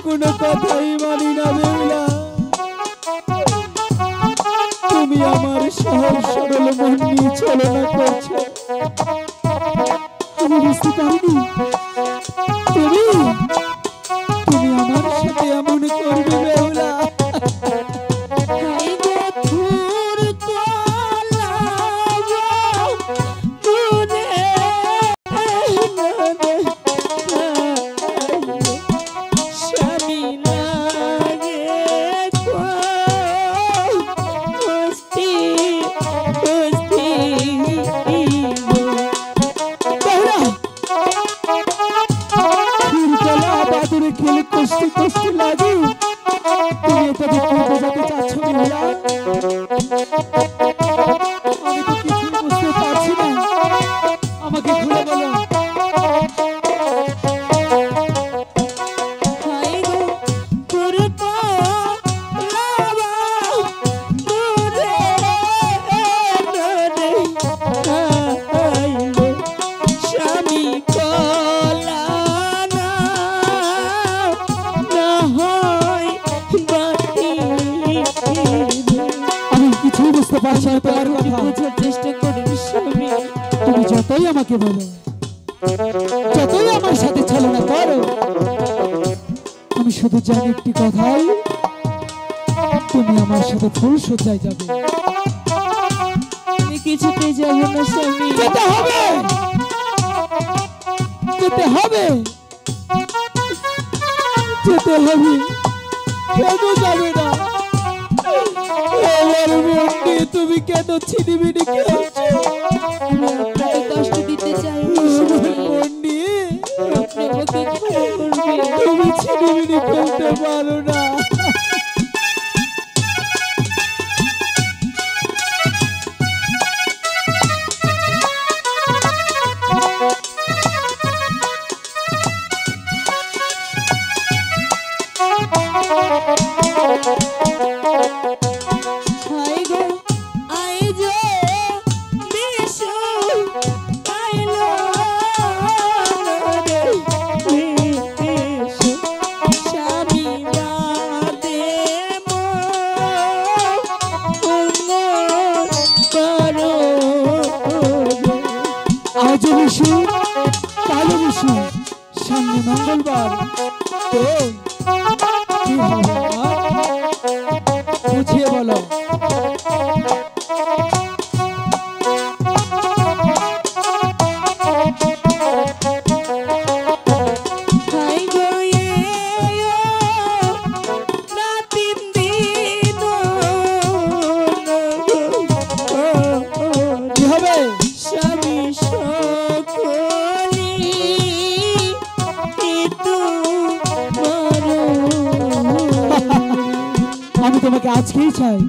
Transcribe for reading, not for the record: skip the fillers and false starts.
কোনো কথাই মানি না বেহুলা। তুমি আমার সহজ সরল মন নিয়ে ছলনা করছো। আমি বুঝতে পারিনি তুমি আমার সাথে এমন করবে বেহুলা। খেলে কষ্ট কষ্ট লাগে। তুমি এটা দেখে বোঝাতে চাচ্ছ বেহুলা? আমি তো কিছু বুঝতে পারছি না, আমাকে খুলে বলো। বুঝতে পারছি না তোমার কথা, বোঝার চেষ্টা করি স্বামী। তুমি যতই আমাকে বলো, যতই আমার সাথে ছলনা করো, আমি শুধু জানি একটি কথাই, তুমি আমার সাথে ফুল সজ্জায় যাবে। আমি কিছুতেই যাব না স্বামী। যেতে হবে, যেতে হবে, যেতে হবে। কেন যাবে না? তুমি কেন ছিনিমিনি খেলছো? কষ্ট দিতে চাই তুমি ছিনিমিনি খেলতে পারো না। সামনে মঙ্গলবার তো কি হবে বুঝিয়ে বলো। আমি তোমাকে আজকেই চাই।